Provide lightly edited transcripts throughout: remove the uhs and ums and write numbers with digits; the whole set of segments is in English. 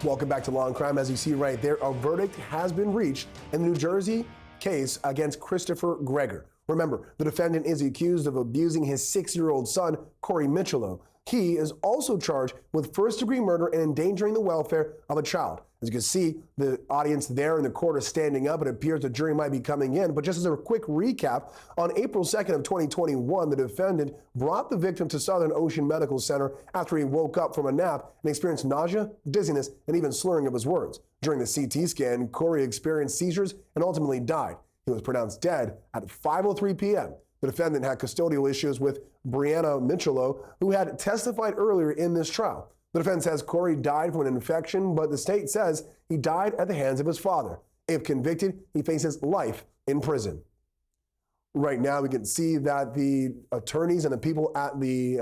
Welcome back to Law and Crime. As you see right there, a verdict has been reached in the New Jersey case against Christopher Gregor. Remember, the defendant is accused of abusing his 6-year-old son, Corey Micciolo. He is also charged with first-degree murder and endangering the welfare of a child. As you can see, the audience there in the court is standing up. It appears the jury might be coming in. But just as a quick recap, on April 2nd of 2021, the defendant brought the victim to Southern Ocean Medical Center after he woke up from a nap and experienced nausea, dizziness, and even slurring of his words. During the CT scan, Corey experienced seizures and ultimately died. He was pronounced dead at 5:03 p.m. The defendant had custodial issues with Breanna Micciolo, who had testified earlier in this trial. The defense says Corey died from an infection, but the state says he died at the hands of his father. If convicted, he faces life in prison. Right now, we can see that the attorneys and the people at the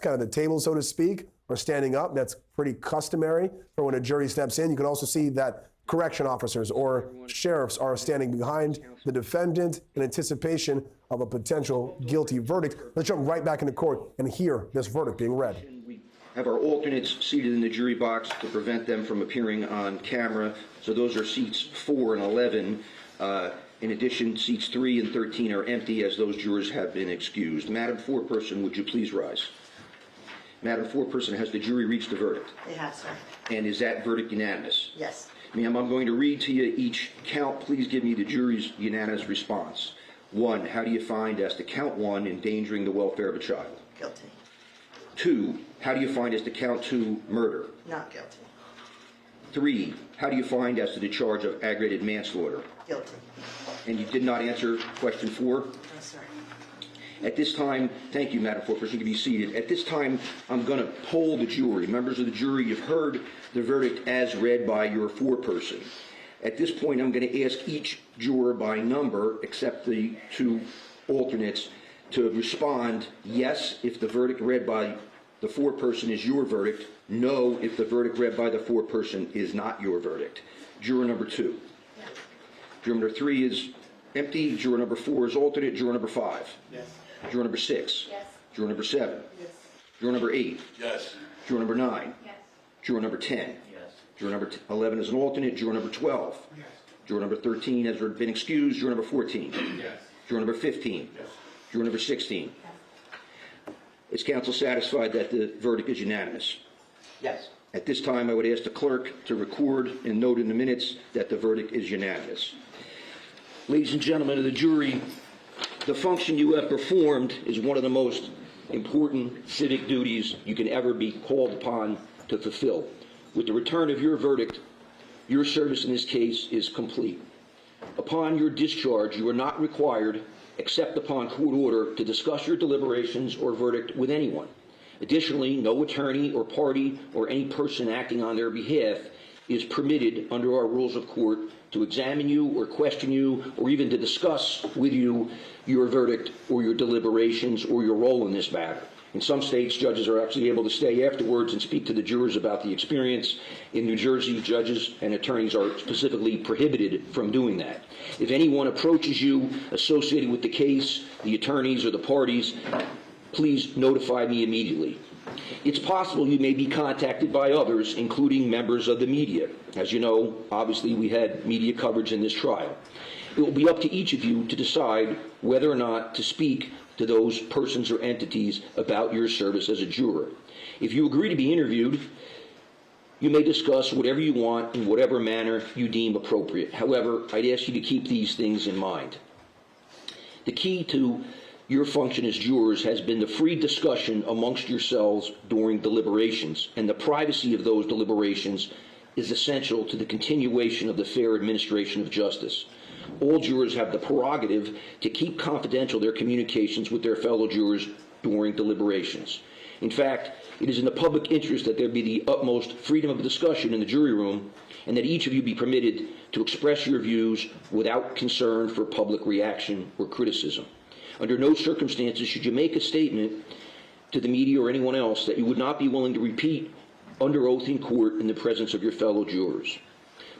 kind of the table, so to speak, are standing up. That's pretty customary for when a jury steps in. You can also see that correction officers or sheriffs are standing behind the defendant in anticipation of a potential guilty verdict. Let's jump right back into court and hear this verdict being read. We have our alternates seated in the jury box to prevent them from appearing on camera. So those are seats 4 and 11. In addition, seats 3 and 13 are empty as those jurors have been excused. Madam Foreperson, would you please rise? Madam Foreperson, has the jury reached a verdict? They have, sir. And is that verdict unanimous? Yes. Ma'am, I'm going to read to you each count. Please give me the jury's unanimous response. 1, how do you find as to count 1, endangering the welfare of a child? Guilty. 2, how do you find as to count 2, murder? Not guilty. 3, how do you find as to the charge of aggravated manslaughter? Guilty. And you did not answer question 4? No, sir. At this time, thank you, Madam Foreperson, you can be seated. At this time, I'm going to poll the jury. Members of the jury, you've heard the verdict as read by your foreperson. At this point, I'm going to ask each juror by number, except the 2 alternates, to respond yes if the verdict read by the foreperson is your verdict, no if the verdict read by the foreperson is not your verdict. Juror number 2. Yes. Juror number 3 is empty. Juror number 4 is alternate. Juror number 5. Yes. Juror number 6. Yes. Juror number 7. Yes. Juror number 8. Yes. Juror number 9. Yes. Juror number 10. Yes. Juror number 11 is an alternate. Juror number 12. Yes. Juror number 13 has been excused. Juror number 14. Yes. Juror number 15. Yes. Juror number 16. Is counsel satisfied that the verdict is unanimous? Yes. At this time, I would ask the clerk to record and note in the minutes that the verdict is unanimous. Ladies and gentlemen of the jury, the function you have performed is one of the most important civic duties you can ever be called upon to fulfill. With the return of your verdict, your service in this case is complete. Upon your discharge, you are not required, except upon court order, to discuss your deliberations or verdict with anyone. Additionally, no attorney or party or any person acting on their behalf is permitted under our rules of court to examine you or question you or even to discuss with you your verdict or your deliberations or your role in this matter. In some states, judges are actually able to stay afterwards and speak to the jurors about the experience. In New Jersey, judges and attorneys are specifically prohibited from doing that. If anyone approaches you associated with the case, the attorneys or the parties, please notify me immediately. It's possible you may be contacted by others, including members of the media. As you know, obviously we had media coverage in this trial. It will be up to each of you to decide whether or not to speak to those persons or entities about your service as a juror. If you agree to be interviewed, you may discuss whatever you want in whatever manner you deem appropriate. However, I'd ask you to keep these things in mind. The key to your function as jurors has been the free discussion amongst yourselves during deliberations, and the privacy of those deliberations is essential to the continuation of the fair administration of justice. All jurors have the prerogative to keep confidential their communications with their fellow jurors during deliberations. In fact, it is in the public interest that there be the utmost freedom of discussion in the jury room, and that each of you be permitted to express your views without concern for public reaction or criticism. Under no circumstances should you make a statement to the media or anyone else that you would not be willing to repeat under oath in court in the presence of your fellow jurors.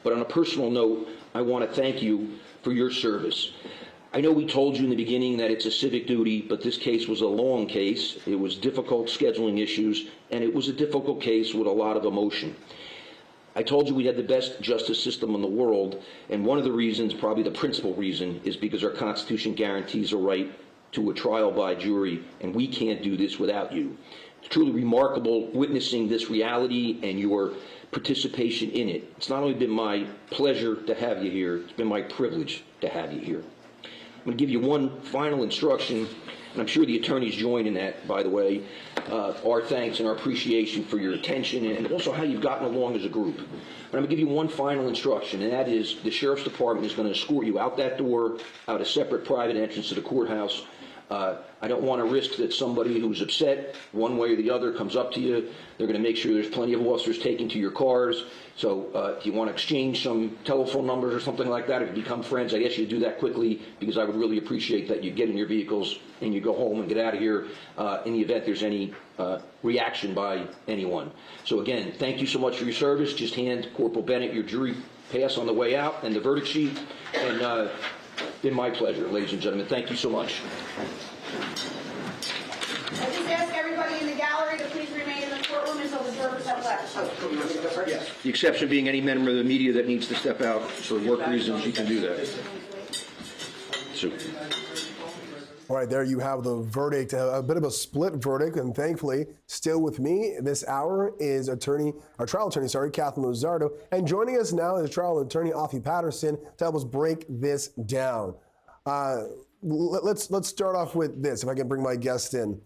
But on a personal note, I want to thank you for your service. I know we told you in the beginning that it's a civic duty, but this case was a long case. It was difficult scheduling issues, and it was a difficult case with a lot of emotion. I told you we had the best justice system in the world, and one of the reasons, probably the principal reason, is because our Constitution guarantees a right to a trial by jury, and we can't do this without you. It's truly remarkable witnessing this reality and your participation in it. It's not only been my pleasure to have you here, it's been my privilege to have you here. I'm going to give you one final instruction, and I'm sure the attorneys join in that, by the way, our thanks and our appreciation for your attention and also how you've gotten along as a group. But I'm going to give you one final instruction, and that is the Sheriff's Department is going to escort you out that door, out a separate private entrance to the courthouse. I don't want to risk that somebody who's upset one way or the other comes up to you. They're going to make sure there's plenty of officers taken to your cars. So if you want to exchange some telephone numbers or something like that, if you become friends, I ask you to do that quickly, because I would really appreciate that you get in your vehicles and you go home and get out of here in the event there's any reaction by anyone. So again, thank you so much for your service. Just hand Corporal Bennett your jury pass on the way out and the verdict sheet. And been my pleasure, ladies and gentlemen. Thank you so much. I just ask everybody in the gallery to please remain in the courtroom until the jurors have left. The exception being any member of the media that needs to step out for work reasons, you can do that. So. All right, there you have the verdict, a bit of a split verdict, and thankfully, still with me this hour is our trial attorney, Katherine Lozardo, and joining us now is trial attorney Afi Patterson to help us break this down. Let's start off with this, if I can bring my guest in.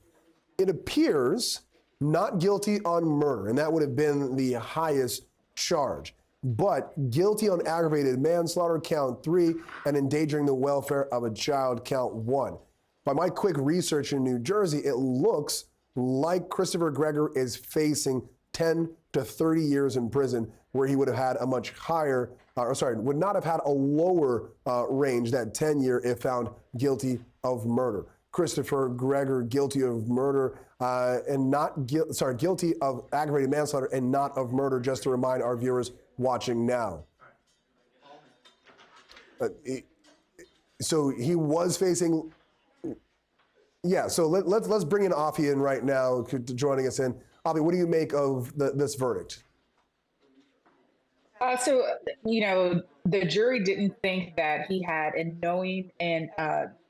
It appears not guilty on murder, and that would have been the highest charge, but guilty on aggravated manslaughter, count 3, and endangering the welfare of a child, count 1. By my quick research in New Jersey, it looks like Christopher Gregor is facing 10 to 30 years in prison, where he would have had a much higher, would not have had a lower range, that 10-year, if found guilty of murder. Christopher Gregor guilty of murder and not guilty of aggravated manslaughter and not of murder, just to remind our viewers watching now. So he was facing. Yeah, so let's bring in Afi in right now to joining us in. Afi, what do you make of this verdict? The jury didn't think that he had a knowing and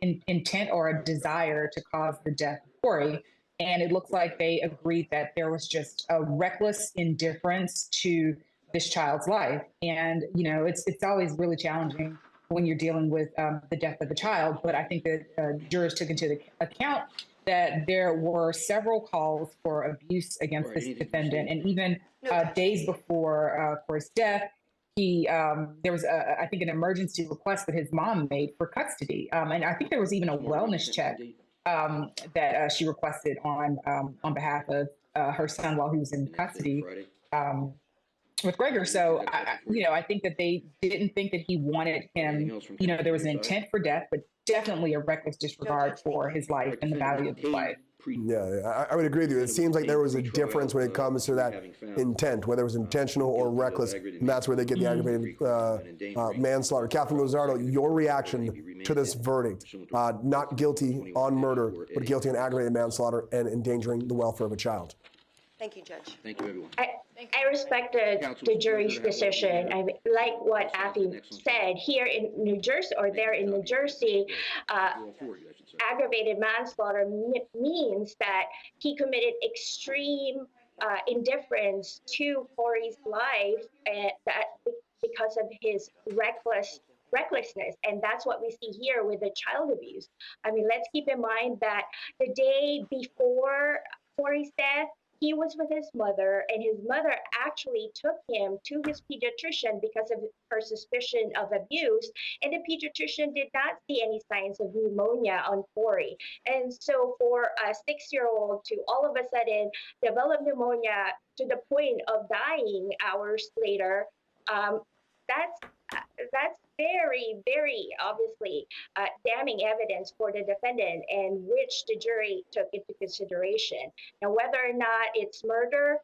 intent or a desire to cause the death of Corey. And it looks like they agreed that there was just a reckless indifference to this child's life. And, it's always really challenging when you're dealing with the death of a child. But I think that jurors took into account that there were several calls for abuse against this defendant. And even days before Corey's death, there was, I think, an emergency request that his mom made for custody. And I think there was even a wellness check that she requested on behalf of her son while he was in custody with Gregor. So, I think that they didn't think that he wanted him, there was an intent for death, but definitely a reckless disregard for his life and the value of his life. Yeah, I would agree with you. It seems like there was a difference when it comes to that intent, whether it was intentional or reckless, and that's where they get the aggravated manslaughter. Katherine Lozardo, your reaction to this verdict, not guilty on murder, but guilty on aggravated manslaughter and endangering the welfare of a child. Thank you, Judge. Thank you, everyone. I respect the jury's decision. I like what Afi said. Here in New Jersey, or there in New Jersey, aggravated manslaughter means that he committed extreme indifference to Corey's life, and that because of his recklessness. And that's what we see here with the child abuse. I mean, let's keep in mind that the day before Corey's death, he was with his mother, and his mother actually took him to his pediatrician because of her suspicion of abuse. And the pediatrician did not see any signs of pneumonia on Corey. And so for a 6-year-old to all of a sudden develop pneumonia to the point of dying hours later, that's very, very obviously damning evidence for the defendant, and which the jury took into consideration. Now, whether or not it's murder,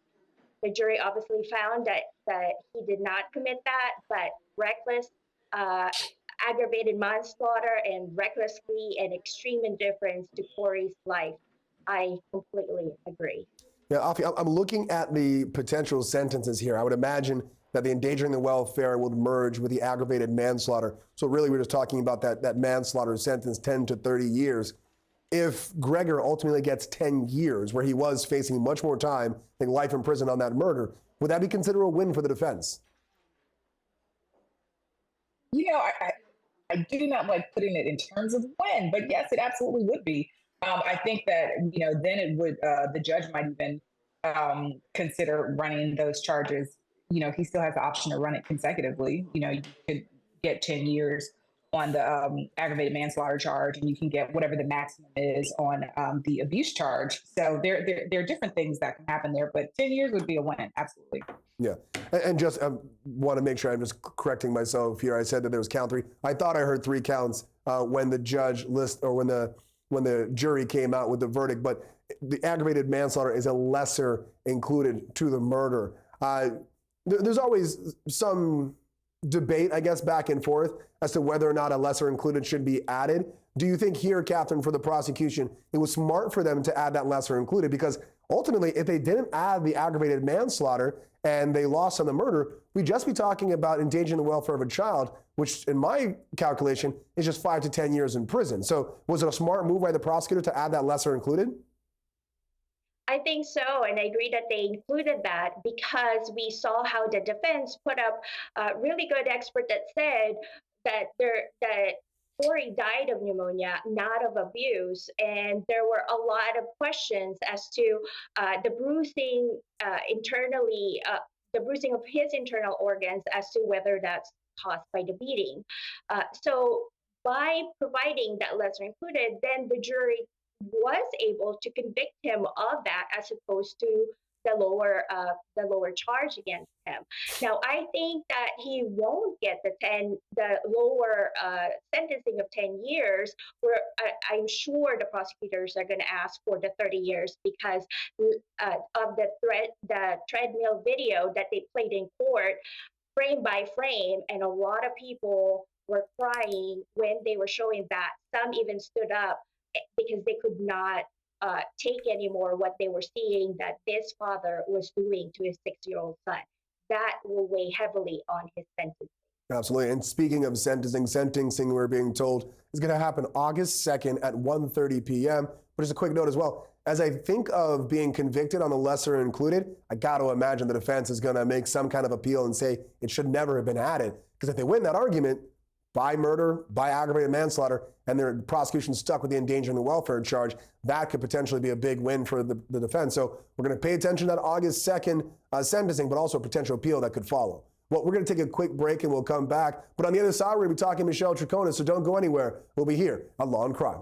the jury obviously found that he did not commit that, but reckless, aggravated manslaughter, and recklessly and extreme indifference to Corey's life, I completely agree. Yeah, Afi, I'm looking at the potential sentences here. I would imagine that the endangering the welfare would merge with the aggravated manslaughter. So really, we're just talking about that manslaughter sentence, 10 to 30 years. If Gregor ultimately gets 10 years, where he was facing much more time, I think life in prison on that murder, would that be considered a win for the defense? I do not like putting it in terms of when, but yes, it absolutely would be. I think that, then it would, the judge might even consider running those charges. He still has the option to run it consecutively. You could get 10 years on the aggravated manslaughter charge, and you can get whatever the maximum is on the abuse charge. So there are different things that can happen there, but 10 years would be a win, absolutely. Yeah, and just want to make sure I'm just correcting myself here. I said that there was count 3. I thought I heard 3 counts when the judge when the jury came out with the verdict, but the aggravated manslaughter is a lesser included to the murder. There's always some debate, I guess, back and forth as to whether or not a lesser included should be added. Do you think here, Katherine, for the prosecution, it was smart for them to add that lesser included? Because ultimately, if they didn't add the aggravated manslaughter and they lost on the murder, we'd just be talking about endangering the welfare of a child, which in my calculation is just 5 to 10 years in prison. So was it a smart move by the prosecutor to add that lesser included? I think so, and I agree that they included that because we saw how the defense put up a really good expert that said that Corey died of pneumonia, not of abuse, and there were a lot of questions as to the bruising internally, the bruising of his internal organs, as to whether that's caused by the beating. So by providing that lesser included, then the jury was able to convict him of that, as opposed to the lower charge against him. Now, I think that he won't get the lower sentencing of 10 years, where I'm sure the prosecutors are going to ask for the 30 years because of the treadmill video that they played in court, frame by frame, and a lot of people were crying when they were showing that. Some even stood up because they could not take anymore what they were seeing that this father was doing to his 6-year-old son. That will weigh heavily on his sentence. Absolutely. And speaking of sentencing, we're being told is going to happen August 2nd at 1:30 p.m. But just a quick note as well. As I think of being convicted on the lesser included, I got to imagine the defense is going to make some kind of appeal and say it should never have been added. Because if they win that argument, by murder, by aggravated manslaughter, and their prosecution stuck with the endangering the welfare charge, that could potentially be a big win for the defense. So we're going to pay attention to that August 2nd sentencing, but also a potential appeal that could follow. Well, we're going to take a quick break and we'll come back. But on the other side, we're going to be talking to Michelle Troconis, so don't go anywhere. We'll be here on Law and Crime.